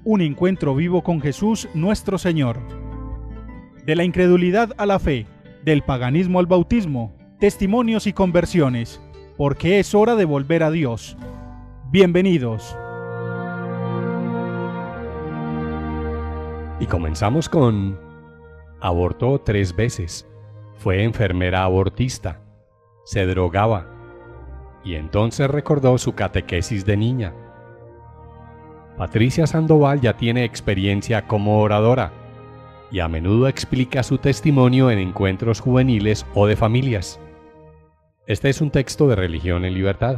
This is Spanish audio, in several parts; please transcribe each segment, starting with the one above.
un encuentro vivo con Jesús nuestro Señor. De la incredulidad a la fe, del paganismo al bautismo, testimonios y conversiones, porque es hora de volver a Dios. Bienvenidos. Y comenzamos con: abortó 3 veces, fue enfermera abortista, se drogaba, y entonces recordó su catequesis de niña. Patricia Sandoval ya tiene experiencia como oradora y a menudo explica su testimonio en encuentros juveniles o de familias. Este es un texto de Religión en Libertad.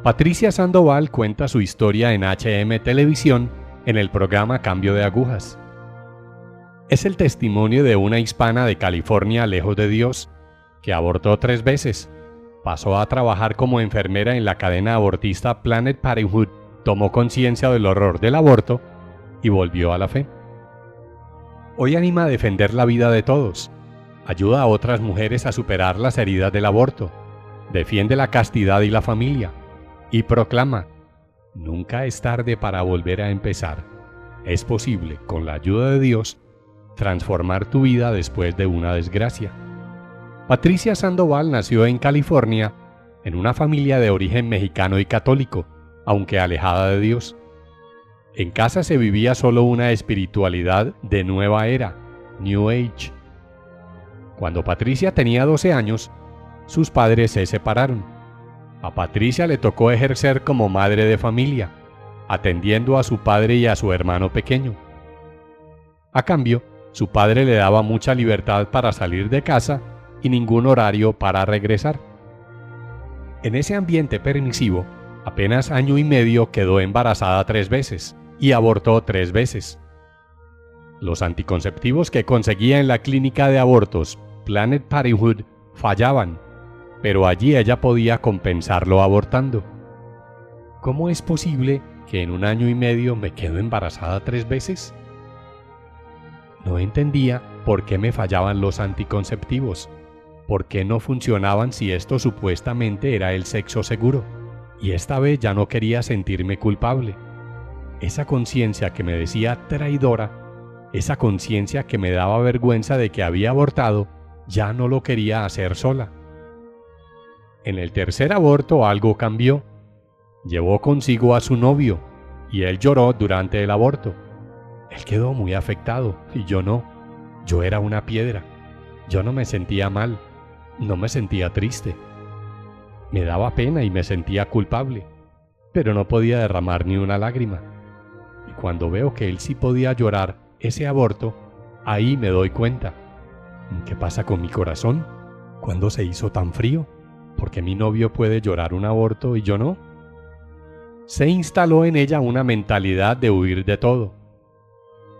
Patricia Sandoval cuenta su historia en HM Televisión en el programa Cambio de Agujas. Es el testimonio de una hispana de California lejos de Dios, que abortó 3 veces, pasó a trabajar como enfermera en la cadena abortista Planned Parenthood, tomó conciencia del horror del aborto y volvió a la fe. Hoy anima a defender la vida de todos, ayuda a otras mujeres a superar las heridas del aborto, defiende la castidad y la familia, y proclama: nunca es tarde para volver a empezar. Es posible, con la ayuda de Dios, transformar tu vida después de una desgracia. Patricia Sandoval nació en California, en una familia de origen mexicano y católico, aunque alejada de Dios. En casa se vivía solo una espiritualidad de nueva era, New Age. Cuando Patricia tenía 12 años, sus padres se separaron. A Patricia le tocó ejercer como madre de familia, atendiendo a su padre y a su hermano pequeño. A cambio, su padre le daba mucha libertad para salir de casa y ningún horario para regresar. En ese ambiente permisivo, apenas año y medio quedó embarazada 3 veces y abortó 3 veces. Los anticonceptivos que conseguía en la clínica de abortos Planned Parenthood fallaban, pero allí ella podía compensarlo abortando. ¿Cómo es posible que en un año y medio me quedo embarazada 3 veces? No entendía por qué me fallaban los anticonceptivos, por qué no funcionaban si esto supuestamente era el sexo seguro. Y esta vez ya no quería sentirme culpable. Esa conciencia que me decía traidora, esa conciencia que me daba vergüenza de que había abortado, ya no lo quería hacer sola. En el tercer aborto algo cambió. Llevó consigo a su novio y él lloró durante el aborto. Él quedó muy afectado y yo no. Yo era una piedra. Yo no me sentía mal, no me sentía triste. Me daba pena y me sentía culpable, pero no podía derramar ni una lágrima. Y cuando veo que él sí podía llorar ese aborto, ahí me doy cuenta. ¿Qué pasa con mi corazón? ¿Cuándo se hizo tan frío? ¿Por qué mi novio puede llorar un aborto y yo no? Se instaló en ella una mentalidad de huir de todo.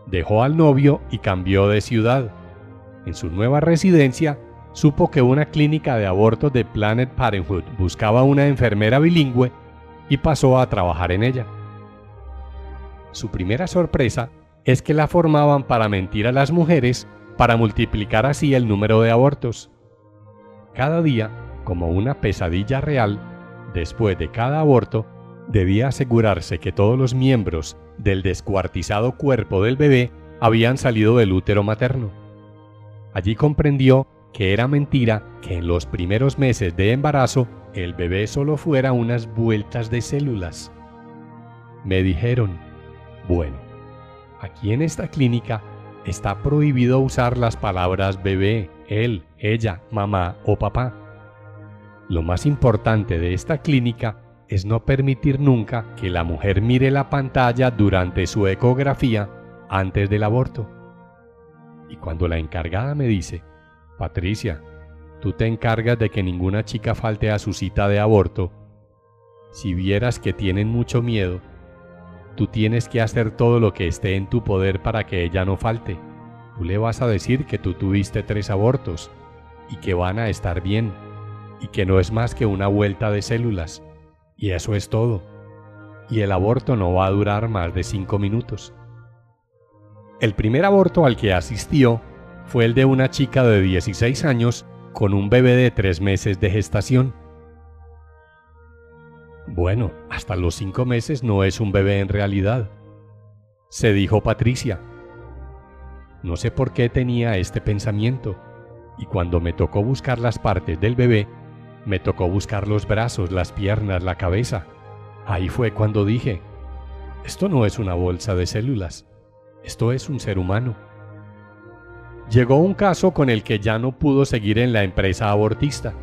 Dejó al novio y cambió de ciudad. En su nueva residencia, supo que una clínica de abortos de Planned Parenthood buscaba una enfermera bilingüe y pasó a trabajar en ella. Su primera sorpresa es que la formaban para mentir a las mujeres para multiplicar así el número de abortos. Cada día, como una pesadilla real, después de cada aborto, debía asegurarse que todos los miembros del descuartizado cuerpo del bebé habían salido del útero materno. Allí comprendió que era mentira que en los primeros meses de embarazo el bebé solo fuera unas vueltas de células. Me dijeron: bueno, aquí en esta clínica está prohibido usar las palabras bebé, él, ella, mamá o papá. Lo más importante de esta clínica es no permitir nunca que la mujer mire la pantalla durante su ecografía antes del aborto. Y cuando la encargada me dice: Patricia, tú te encargas de que ninguna chica falte a su cita de aborto. Si vieras que tienen mucho miedo, tú tienes que hacer todo lo que esté en tu poder para que ella no falte. Tú le vas a decir que tú tuviste 3 abortos y que van a estar bien y que no es más que una vuelta de células. Y eso es todo. Y el aborto no va a durar más de 5 minutos. El primer aborto al que asistió fue el de una chica de 16 años con un bebé de 3 meses de gestación. Bueno, hasta los 5 meses no es un bebé en realidad. se dijo Patricia. No sé por qué tenía este pensamiento, y cuando me tocó buscar las partes del bebé, me tocó buscar los brazos, las piernas, la cabeza. Ahí fue cuando dije, esto no es una bolsa de células, esto es un ser humano. Llegó un caso con el que ya no pudo seguir en la empresa abortista.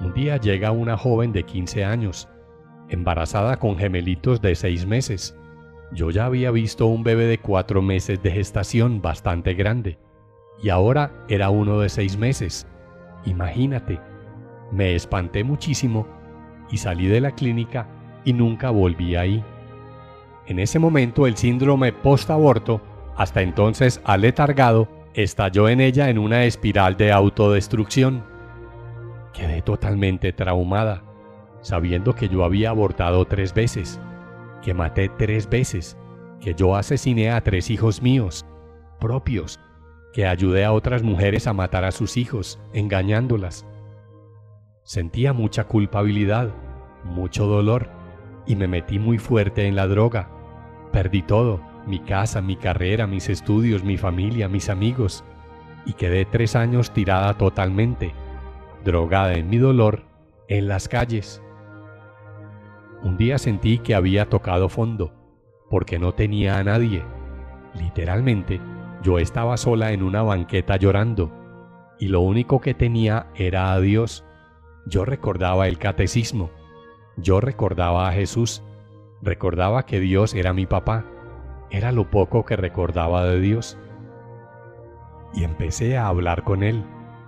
Un día llega una joven de 15 años, embarazada con gemelitos de 6 meses. Yo ya había visto un bebé de 4 meses de gestación bastante grande, y ahora era uno de 6 meses. Imagínate, me espanté muchísimo y salí de la clínica y nunca volví ahí. En ese momento el síndrome post-aborto, hasta entonces aletargado, estalló en ella en una espiral de autodestrucción. Quedé totalmente traumada, sabiendo que yo había abortado 3 veces, que maté 3 veces, que yo asesiné a 3 hijos míos, propios, que ayudé a otras mujeres a matar a sus hijos, engañándolas. Sentía mucha culpabilidad, mucho dolor, y me metí muy fuerte en la droga. Perdí todo, mi casa, mi carrera, mis estudios, mi familia, mis amigos, y quedé 3 años tirada totalmente, drogada en mi dolor, en las calles. Un día sentí que había tocado fondo, porque no tenía a nadie. Literalmente, yo estaba sola en una banqueta llorando, y lo único que tenía era a Dios. Yo recordaba el catecismo, yo recordaba a Jesús, recordaba que Dios era mi papá, era lo poco que recordaba de Dios. Y empecé a hablar con Él,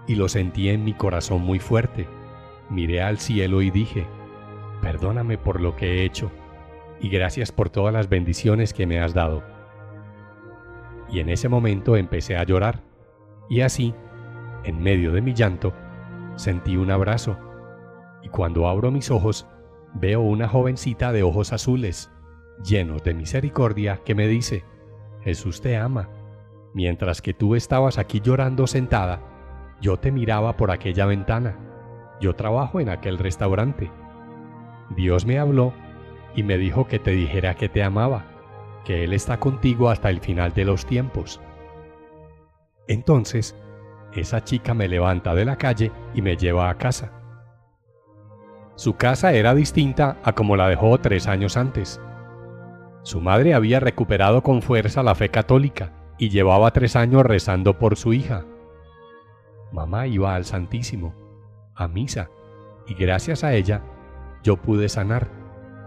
y lo sentí en mi corazón muy fuerte. Miré al cielo y dije, perdóname por lo que he hecho, y gracias por todas las bendiciones que me has dado. Y en ese momento empecé a llorar, y así, en medio de mi llanto, sentí un abrazo, y cuando abro mis ojos, veo una jovencita de ojos azules, llenos de misericordia, que me dice, Jesús te ama. Mientras que tú estabas aquí llorando sentada, yo te miraba por aquella ventana. Yo trabajo en aquel restaurante. Dios me habló y me dijo que te dijera que te amaba, que Él está contigo hasta el final de los tiempos. Entonces, esa chica me levanta de la calle y me lleva a casa. Su casa era distinta a como la dejó 3 años antes. Su madre había recuperado con fuerza la fe católica y llevaba 3 años rezando por su hija. Mamá iba al Santísimo, a misa, y gracias a ella yo pude sanar,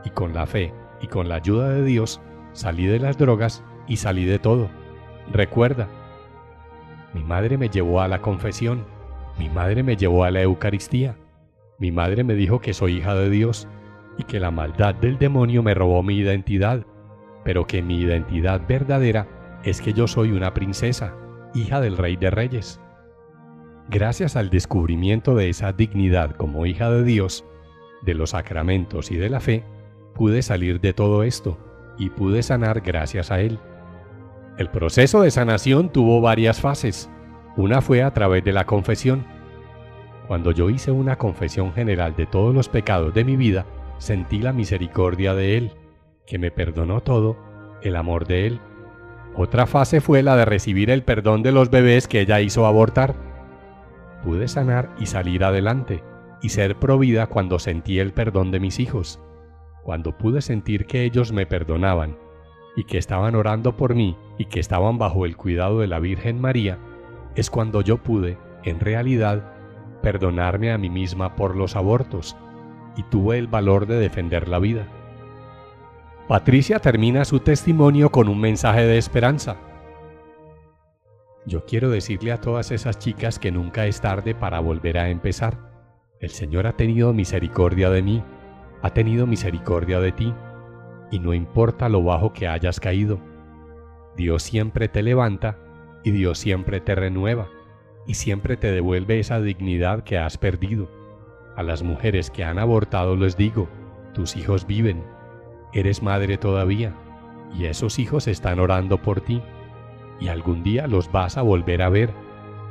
y con la fe y con la ayuda de Dios salí de las drogas y salí de todo. Recuerda, mi madre me llevó a la confesión, mi madre me llevó a la Eucaristía, mi madre me dijo que soy hija de Dios y que la maldad del demonio me robó mi identidad, pero que mi identidad verdadera es que yo soy una princesa, hija del Rey de Reyes. Gracias al descubrimiento de esa dignidad como hija de Dios, de los sacramentos y de la fe, pude salir de todo esto y pude sanar gracias a Él. El proceso de sanación tuvo varias fases. Una fue a través de la confesión. Cuando yo hice una confesión general de todos los pecados de mi vida, sentí la misericordia de Él, que me perdonó todo, el amor de Él. Otra fase fue la de recibir el perdón de los bebés que ella hizo abortar. Pude sanar y salir adelante, y ser provida cuando sentí el perdón de mis hijos. Cuando pude sentir que ellos me perdonaban, y que estaban orando por mí, y que estaban bajo el cuidado de la Virgen María, es cuando yo pude, en realidad, perdonarme a mí misma por los abortos, y tuve el valor de defender la vida. Patricia termina su testimonio con un mensaje de esperanza. Yo quiero decirle a todas esas chicas que nunca es tarde para volver a empezar. El Señor ha tenido misericordia de mí, ha tenido misericordia de ti, y no importa lo bajo que hayas caído. Dios siempre te levanta y Dios siempre te renueva y siempre te devuelve esa dignidad que has perdido. A las mujeres que han abortado les digo, tus hijos viven, eres madre todavía, y esos hijos están orando por ti, y algún día los vas a volver a ver.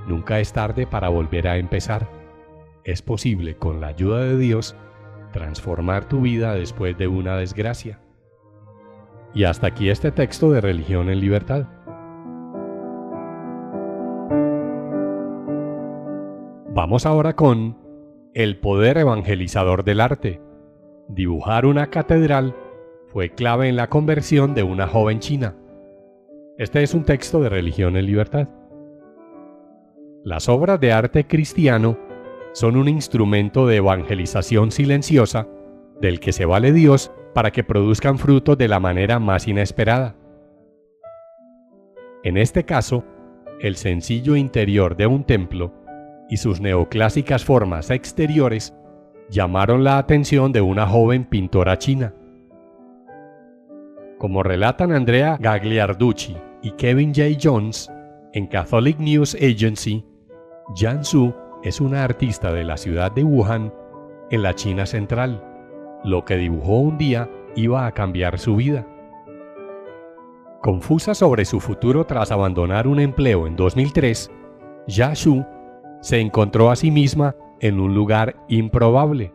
Nunca es tarde para volver a empezar. Es posible, con la ayuda de Dios, transformar tu vida después de una desgracia. Y hasta aquí este texto de Religión en Libertad. Vamos ahora con el poder evangelizador del arte. Dibujar una catedral fue clave en la conversión de una joven china. Este es un texto de Religión en Libertad. Las obras de arte cristiano son un instrumento de evangelización silenciosa del que se vale Dios para que produzcan frutos de la manera más inesperada. En este caso, el sencillo interior de un templo y sus neoclásicas formas exteriores llamaron la atención de una joven pintora china. Como relatan Andrea Gagliarducci y Kevin J. Jones en Catholic News Agency, Yan Su es una artista de la ciudad de Wuhan, en la China central. Lo que dibujó un día iba a cambiar su vida. Confusa sobre su futuro tras abandonar un empleo en 2003, Yan Su se encontró a sí misma en un lugar improbable.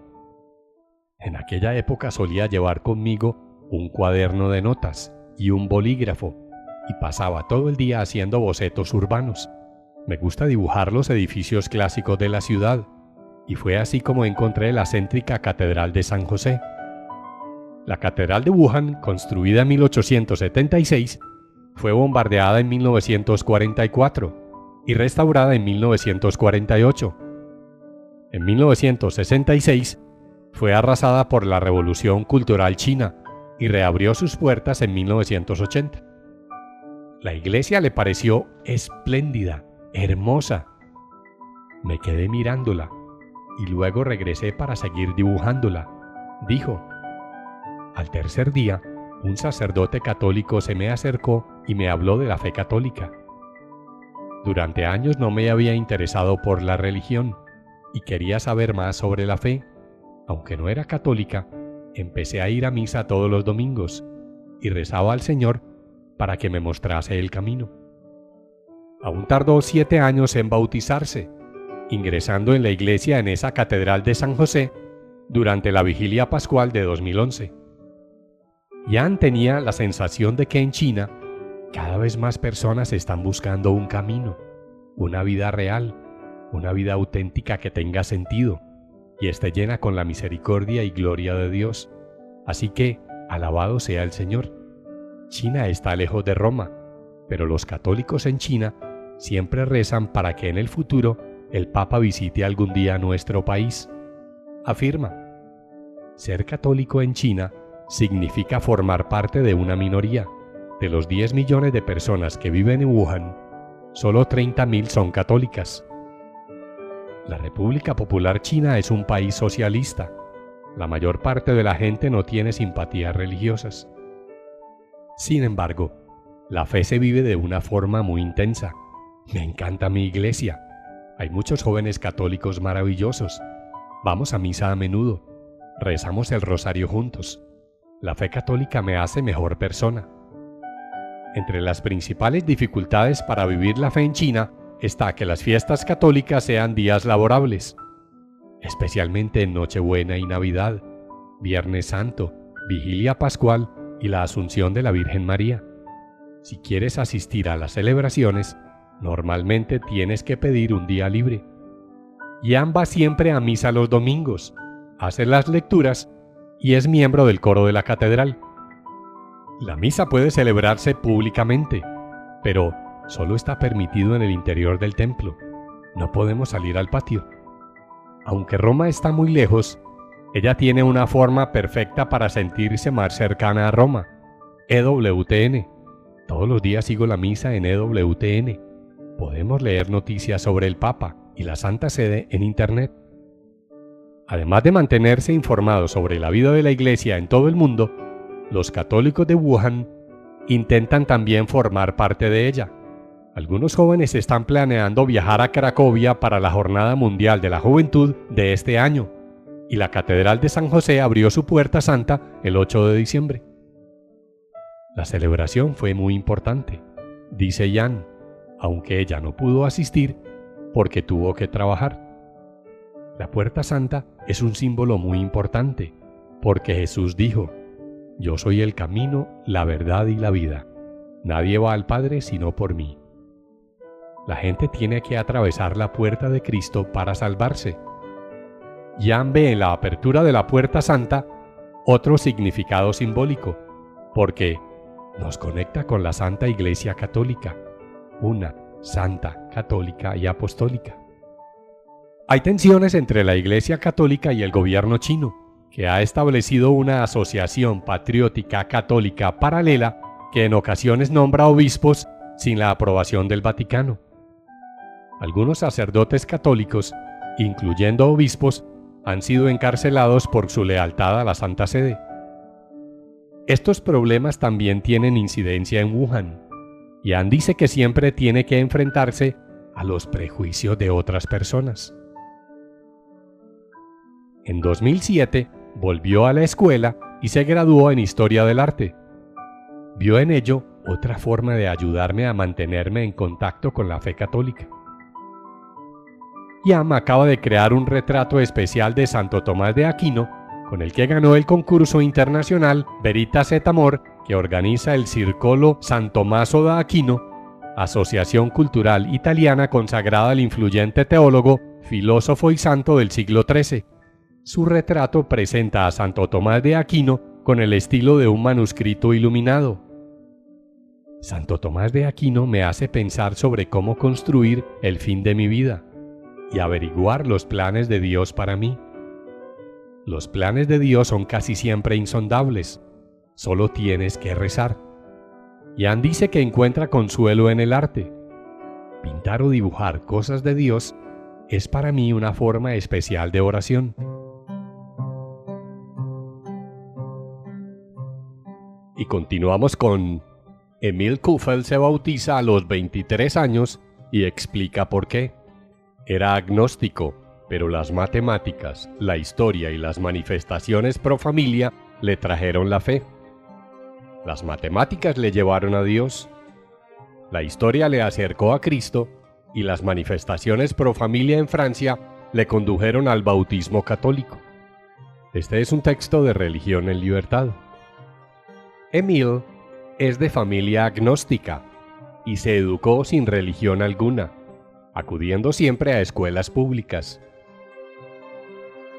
En aquella época solía llevar conmigo un cuaderno de notas y un bolígrafo, y pasaba todo el día haciendo bocetos urbanos. Me gusta dibujar los edificios clásicos de la ciudad, y fue así como encontré la céntrica Catedral de San José. La Catedral de Wuhan, construida en 1876, fue bombardeada en 1944 y restaurada en 1948. En 1966 fue arrasada por la Revolución Cultural China y reabrió sus puertas en 1980. La iglesia le pareció espléndida, hermosa. Me quedé mirándola y luego regresé para seguir dibujándola, dijo. Al tercer día, un sacerdote católico se me acercó y me habló de la fe católica. Durante años no me había interesado por la religión y quería saber más sobre la fe. Aunque no era católica, empecé a ir a misa todos los domingos y rezaba al Señor para que me mostrase el camino. Aún tardó 7 años en bautizarse, ingresando en la iglesia en esa Catedral de San José durante la vigilia pascual de 2011. Yan tenía la sensación de que en China cada vez más personas están buscando un camino, una vida real, una vida auténtica que tenga sentido y esté llena con la misericordia y gloria de Dios. Así que, alabado sea el Señor. China está lejos de Roma, pero los católicos en China siempre rezan para que en el futuro el Papa visite algún día nuestro país. Afirma, ser católico en China significa formar parte de una minoría. De los 10 millones de personas que viven en Wuhan, solo 30.000 son católicas. La República Popular China es un país socialista. La mayor parte de la gente no tiene simpatías religiosas. Sin embargo, la fe se vive de una forma muy intensa. Me encanta mi iglesia. Hay muchos jóvenes católicos maravillosos. Vamos a misa a menudo. Rezamos el rosario juntos. La fe católica me hace mejor persona. Entre las principales dificultades para vivir la fe en China está que las fiestas católicas sean días laborables, especialmente en Nochebuena y Navidad, Viernes Santo, Vigilia Pascual y la Asunción de la Virgen María. Si quieres asistir a las celebraciones, normalmente tienes que pedir un día libre. Yan va siempre a misa los domingos, hace las lecturas y es miembro del coro de la catedral. La misa puede celebrarse públicamente, pero solo está permitido en el interior del templo. No podemos salir al patio. Aunque Roma está muy lejos, ella tiene una forma perfecta para sentirse más cercana a Roma. EWTN. Todos los días sigo la misa en EWTN. Podemos leer noticias sobre el Papa y la Santa Sede en Internet. Además de mantenerse informados sobre la vida de la Iglesia en todo el mundo, los católicos de Wuhan intentan también formar parte de ella. Algunos jóvenes están planeando viajar a Cracovia para la Jornada Mundial de la Juventud de este año, y la Catedral de San José abrió su puerta santa el 8 de diciembre. La celebración fue muy importante, dice Yan, aunque ella no pudo asistir porque tuvo que trabajar. La puerta santa es un símbolo muy importante, porque Jesús dijo, Yo soy el camino, la verdad y la vida. Nadie va al Padre sino por mí. La gente tiene que atravesar la puerta de Cristo para salvarse. Jan ve en la apertura de la puerta santa otro significado simbólico, porque nos conecta con la Santa Iglesia Católica, una santa, católica y apostólica. Hay tensiones entre la Iglesia Católica y el gobierno chino, que ha establecido una asociación patriótica católica paralela que en ocasiones nombra obispos sin la aprobación del Vaticano. Algunos sacerdotes católicos, incluyendo obispos, han sido encarcelados por su lealtad a la Santa Sede. Estos problemas también tienen incidencia en Wuhan. Jan dice que siempre tiene que enfrentarse a los prejuicios de otras personas. En 2007 volvió a la escuela y se graduó en Historia del Arte. Vio en ello otra forma de ayudarme a mantenerme en contacto con la fe católica. Jan acaba de crear un retrato especial de Santo Tomás de Aquino, con el que ganó el concurso internacional Veritas et Amor que organiza el Circolo San Tommaso da Aquino, asociación cultural italiana consagrada al influyente teólogo, filósofo y santo del siglo XIII. Su retrato presenta a Santo Tomás de Aquino con el estilo de un manuscrito iluminado. Santo Tomás de Aquino me hace pensar sobre cómo construir el fin de mi vida y averiguar los planes de Dios para mí. Los planes de Dios son casi siempre insondables, solo tienes que rezar. Jan dice que encuentra consuelo en el arte. Pintar o dibujar cosas de Dios es para mí una forma especial de oración. Y continuamos con Emil Kuffel se bautiza a los 23 años y explica por qué. Era agnóstico, pero las matemáticas, la historia y las manifestaciones pro familia le trajeron la fe. Las matemáticas le llevaron a Dios, la historia le acercó a Cristo y las manifestaciones pro familia en Francia le condujeron al bautismo católico. Este es un texto de Religión en Libertad. Emil es de familia agnóstica y se educó sin religión alguna, acudiendo siempre a escuelas públicas.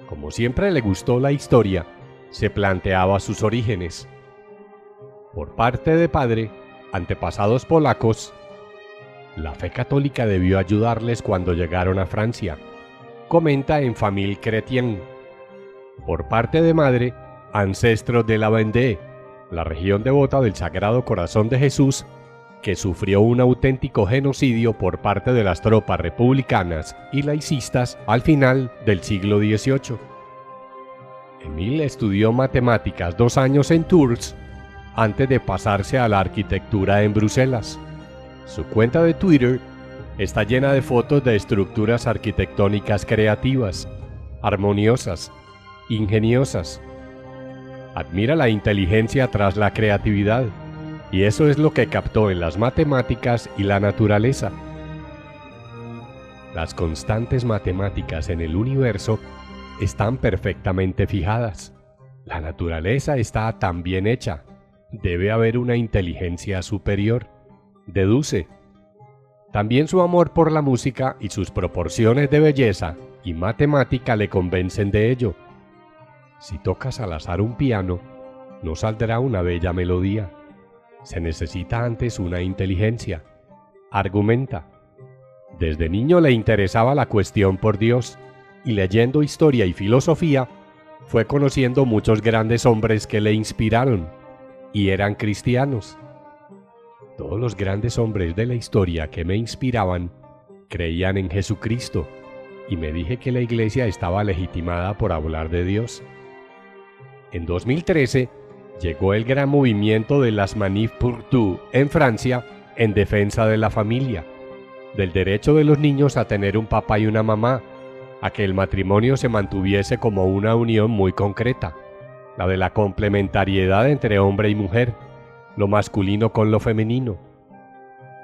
Como siempre le gustó la historia, se planteaba sus orígenes. Por parte de padre, antepasados polacos, la fe católica debió ayudarles cuando llegaron a Francia, comenta en Famille Chrétienne. Por parte de madre, ancestros de la Vendée, la región devota del Sagrado Corazón de Jesús, que sufrió un auténtico genocidio por parte de las tropas republicanas y laicistas al final del siglo XVIII. Emil estudió matemáticas 2 años en Tours antes de pasarse a la arquitectura en Bruselas. Su cuenta de Twitter está llena de fotos de estructuras arquitectónicas creativas, armoniosas, ingeniosas. Admira la inteligencia tras la creatividad, y eso es lo que captó en las matemáticas y la naturaleza. Las constantes matemáticas en el universo están perfectamente fijadas. La naturaleza está tan bien hecha. Debe haber una inteligencia superior, deduce. También su amor por la música y sus proporciones de belleza y matemática le convencen de ello. Si tocas al azar un piano, no saldrá una bella melodía. Se necesita antes una inteligencia. Argumenta. Desde niño le interesaba la cuestión por Dios, y leyendo historia y filosofía, fue conociendo muchos grandes hombres que le inspiraron, y eran cristianos. Todos los grandes hombres de la historia que me inspiraban creían en Jesucristo, y me dije que la iglesia estaba legitimada por hablar de Dios. En 2013 llegó el gran movimiento de las Manifs pour tout en Francia en defensa de la familia, del derecho de los niños a tener un papá y una mamá, a que el matrimonio se mantuviese como una unión muy concreta, la de la complementariedad entre hombre y mujer, lo masculino con lo femenino.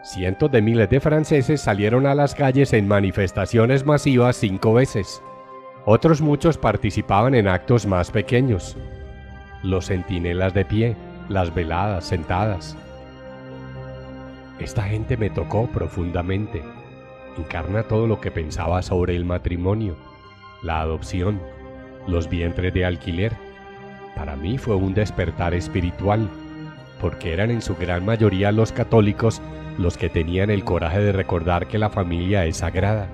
Cientos de miles de franceses salieron a las calles en manifestaciones masivas 5 veces. Otros muchos participaban en actos más pequeños. los centinelas de pie, las veladas sentadas. Esta gente me tocó profundamente. Encarna todo lo que pensaba sobre el matrimonio, la adopción, los vientres de alquiler. Para mí fue un despertar espiritual, porque eran en su gran mayoría los católicos los que tenían el coraje de recordar que la familia es sagrada.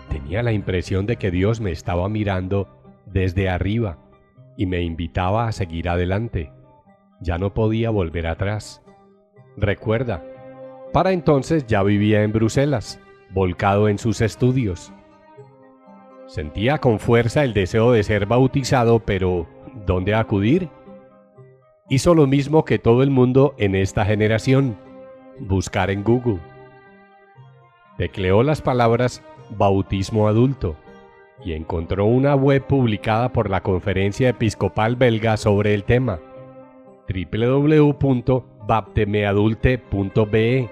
Tenía la impresión de que Dios me estaba mirando desde arriba y me invitaba a seguir adelante. Ya no podía volver atrás. Recuerda, para entonces ya vivía en Bruselas, volcado en sus estudios. Sentía con fuerza el deseo de ser bautizado, pero ¿dónde acudir? Hizo lo mismo que todo el mundo en esta generación: buscar en Google. Tecleó las palabras bautismo adulto y encontró una web publicada por la Conferencia Episcopal Belga sobre el tema, www.baptemeadulte.be.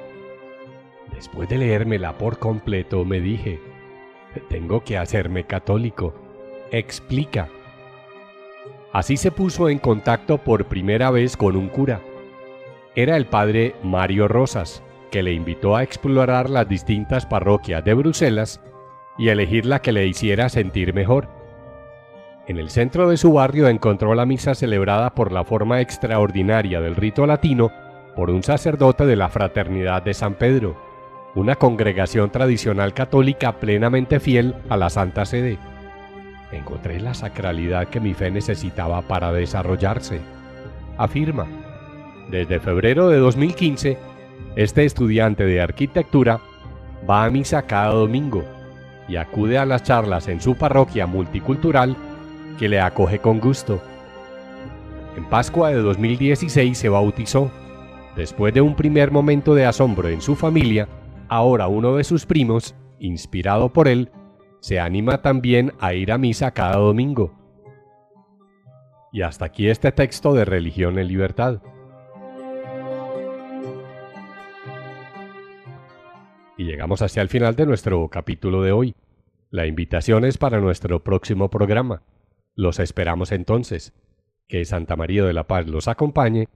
Después de leérmela por completo, me dije: tengo que hacerme católico. Explica. Así se puso en contacto por primera vez con un cura. Era el padre Mario Rosas, que le invitó a explorar las distintas parroquias de Bruselas y elegir la que le hiciera sentir mejor. En el centro de su barrio encontró la misa celebrada por la forma extraordinaria del rito latino por un sacerdote de la Fraternidad de San Pedro, una congregación tradicional católica plenamente fiel a la Santa Sede. Encontré la sacralidad que mi fe necesitaba para desarrollarse. Afirma: desde febrero de 2015, este estudiante de arquitectura va a misa cada domingo y acude a las charlas en su parroquia multicultural que le acoge con gusto. En Pascua de 2016 se bautizó. Después de un primer momento de asombro en su familia, ahora uno de sus primos, inspirado por él, se anima también a ir a misa cada domingo. Y hasta aquí este texto de Religión en Libertad. Y llegamos hacia el final de nuestro capítulo de hoy. La invitación es para nuestro próximo programa. Los esperamos entonces. Que Santa María de la Paz los acompañe